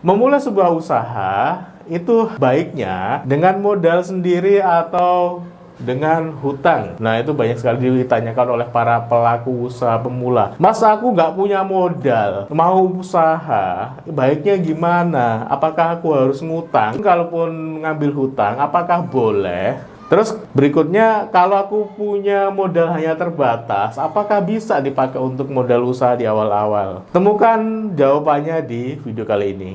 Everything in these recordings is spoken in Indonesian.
Memulai sebuah usaha itu baiknya dengan modal sendiri atau dengan hutang. Nah, itu banyak sekali ditanyakan oleh para pelaku usaha pemula. Mas, aku nggak punya modal, mau usaha, baiknya gimana? Apakah aku harus ngutang? Kalaupun ngambil hutang, apakah boleh? Terus berikutnya, kalau aku punya modal hanya terbatas, apakah bisa dipakai untuk modal usaha di awal-awal? Temukan jawabannya di video kali ini.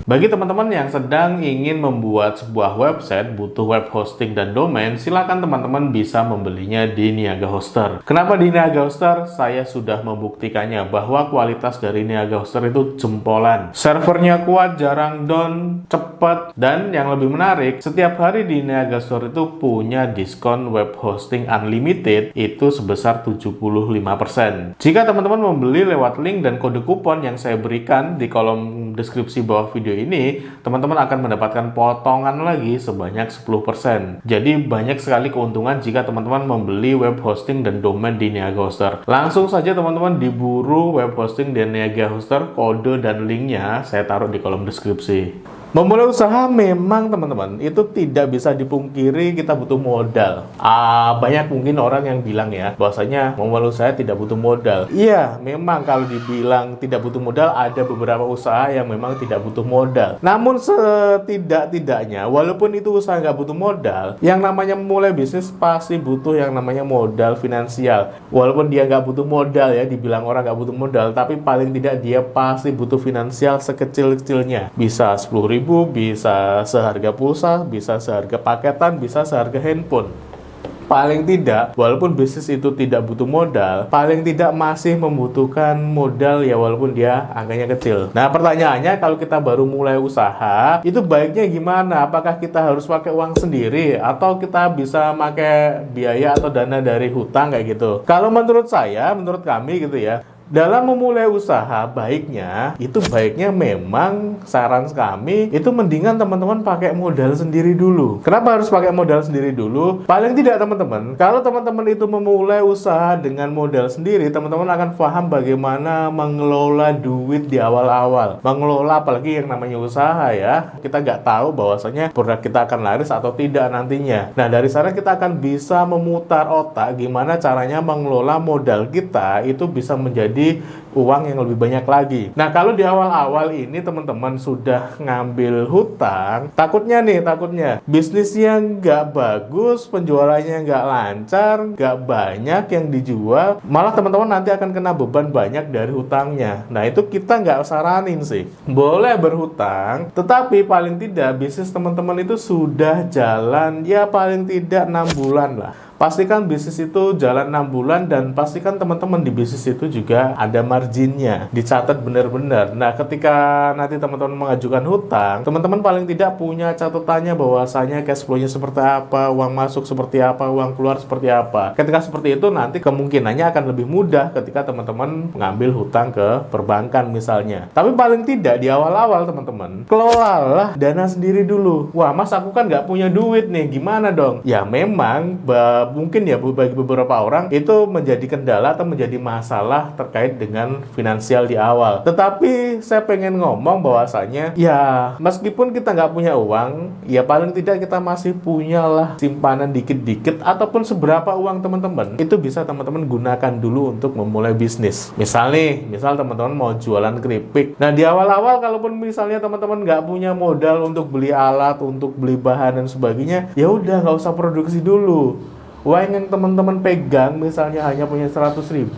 Bagi teman-teman yang sedang ingin membuat sebuah website, butuh web hosting dan domain, silakan teman-teman bisa membelinya di Niaga Hoster. Kenapa di Niaga Hoster? Saya sudah membuktikannya bahwa kualitas dari Niaga Hoster itu jempolan. Servernya kuat, jarang down, cepat, dan yang lebih menarik, setiap hari di Niaga Store itu punya diskon web hosting unlimited itu sebesar 75%. Jika teman-teman membeli lewat link dan kode kupon yang saya berikan di kolom deskripsi bawah video ini, teman-teman akan mendapatkan potongan lagi sebanyak 10%. Jadi banyak sekali keuntungan jika teman-teman membeli web hosting dan domain di Niaga Hoster. Langsung saja teman-teman diburu web hosting di Niaga Hoster, kode dan linknya saya taruh di kolom deskripsi. Memulai usaha memang teman-teman itu tidak bisa dipungkiri kita butuh modal. Banyak mungkin orang yang bilang ya bahwasanya memulai usaha tidak butuh modal. Iya, memang kalau dibilang tidak butuh modal, ada beberapa usaha yang memang tidak butuh modal. Namun setidak-tidaknya walaupun itu usaha nggak butuh modal, yang namanya memulai bisnis pasti butuh yang namanya modal finansial. Walaupun dia nggak butuh modal ya, dibilang orang nggak butuh modal, tapi paling tidak dia pasti butuh finansial sekecil-kecilnya. Bisa 10.000, bisa seharga pulsa, bisa seharga paketan, bisa seharga handphone. Paling tidak, walaupun bisnis itu tidak butuh modal, paling tidak masih membutuhkan modal ya walaupun dia angkanya kecil. Nah, pertanyaannya kalau kita baru mulai usaha, itu baiknya gimana? Apakah kita harus pakai uang sendiri atau kita bisa pakai biaya atau dana dari hutang kayak gitu? Kalau menurut saya, menurut kami gitu ya, dalam memulai usaha baiknya memang saran kami itu mendingan teman-teman pakai modal sendiri dulu. Kenapa harus pakai modal sendiri dulu? Paling tidak teman-teman, kalau teman-teman itu memulai usaha dengan modal sendiri, teman-teman akan paham bagaimana mengelola duit di awal-awal. Mengelola apalagi yang namanya usaha ya, kita nggak tahu bahwasanya produk kita akan laris atau tidak nantinya. Nah, dari sana kita akan bisa memutar otak gimana caranya mengelola modal kita itu bisa menjadi uang yang lebih banyak lagi. Nah, kalau di awal-awal ini teman-teman sudah ngambil hutang, takutnya bisnisnya nggak bagus, penjualannya nggak lancar, nggak banyak yang dijual, malah teman-teman nanti akan kena beban banyak dari hutangnya. Nah, itu kita nggak saranin sih. Boleh berhutang, tetapi paling tidak bisnis teman-teman itu sudah jalan ya paling tidak 6 bulan lah. Pastikan bisnis itu jalan 6 bulan dan pastikan teman-teman di bisnis itu juga ada marginnya, dicatat benar-benar. Nah, ketika nanti teman-teman mengajukan hutang, teman-teman paling tidak punya catatannya bahwasanya cash flow-nya seperti apa, uang masuk seperti apa, uang keluar seperti apa. Ketika seperti itu nanti kemungkinannya akan lebih mudah ketika teman-teman mengambil hutang ke perbankan misalnya. Tapi paling tidak di awal-awal teman-teman, kelolalah dana sendiri dulu. Wah, Mas, aku kan nggak punya duit nih, gimana dong? Ya memang mungkin ya bagi beberapa orang itu menjadi kendala atau menjadi masalah terkait dengan finansial di awal. Tetapi saya pengen ngomong bahwasanya ya meskipun kita nggak punya uang, ya paling tidak kita masih punyalah simpanan dikit-dikit ataupun seberapa uang teman-teman itu bisa teman-teman gunakan dulu untuk memulai bisnis. Misal teman-teman mau jualan keripik. Nah, di awal-awal kalaupun misalnya teman-teman nggak punya modal untuk beli alat, untuk beli bahan dan sebagainya, ya udah nggak usah produksi dulu. Uang yang teman-teman pegang misalnya hanya punya 100.000,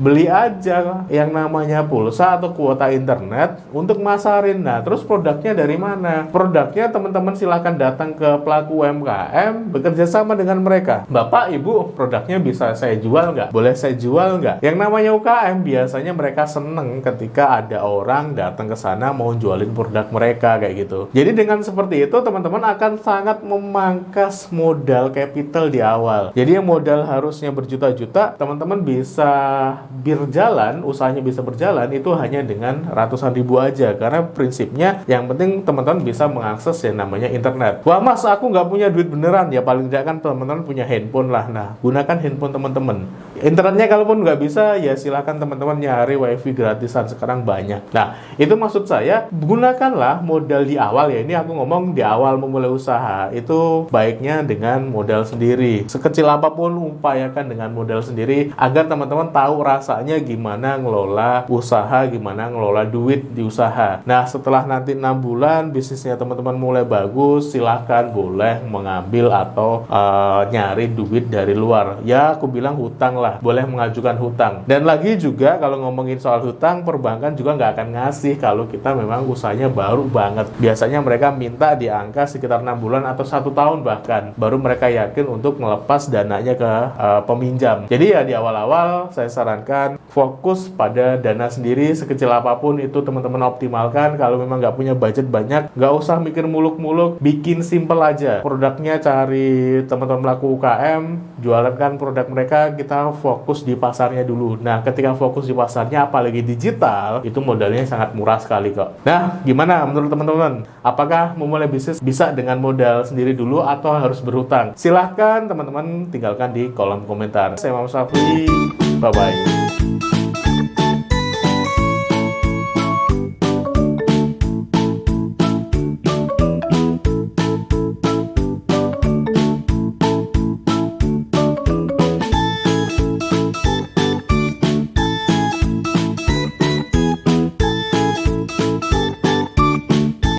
beli aja yang namanya pulsa atau kuota internet untuk masarin. Nah, terus produknya dari mana? Produknya teman-teman silahkan datang ke pelaku UMKM, bekerja sama dengan mereka. Bapak, Ibu, produknya bisa saya jual nggak? Boleh saya jual nggak? Yang namanya UKM biasanya mereka seneng ketika ada orang datang ke sana mau jualin produk mereka kayak gitu. Jadi dengan seperti itu teman-teman akan sangat memangkas modal capital di awal. Jadi yang modal harusnya berjuta-juta, teman-teman bisa berjalan, usahanya bisa berjalan itu hanya dengan ratusan ribu aja. Karena prinsipnya yang penting teman-teman bisa mengakses yang namanya internet. Wah, Mas, aku nggak punya duit beneran. Ya paling tidak kan teman-teman punya handphone lah. Nah, gunakan handphone teman-teman. Internetnya kalaupun nggak bisa, ya silakan teman-teman nyari wifi gratisan, sekarang banyak. Nah, itu maksud saya, gunakanlah modal di awal ya. Ini aku ngomong di awal memulai usaha, itu baiknya dengan modal sendiri. Sekecil apapun, upayakan dengan modal sendiri, agar teman-teman tahu rasanya gimana ngelola usaha, gimana ngelola duit di usaha. Nah, setelah nanti 6 bulan, bisnisnya teman-teman mulai bagus, silakan boleh mengambil atau nyari duit dari luar. Ya, aku bilang hutang lah, boleh mengajukan hutang. Dan lagi juga kalau ngomongin soal hutang, perbankan juga nggak akan ngasih kalau kita memang usahanya baru banget. Biasanya mereka minta di angka sekitar 6 bulan atau 1 tahun bahkan, baru mereka yakin untuk melepas dananya ke peminjam. Jadi ya di awal-awal saya sarankan fokus pada dana sendiri, sekecil apapun itu teman-teman optimalkan. Kalau memang nggak punya budget banyak, nggak usah mikir muluk-muluk, bikin simple aja. Produknya cari teman-teman pelaku UKM, jualan kan produk mereka, kita fokus di pasarnya dulu. Nah, ketika fokus di pasarnya, apalagi digital, itu modalnya sangat murah sekali kok. Nah, gimana menurut teman-teman? Apakah memulai bisnis bisa dengan modal sendiri dulu atau harus berhutang? Silahkan teman-teman tinggalkan di kolom komentar. Saya Muhammad Syafri, bye-bye.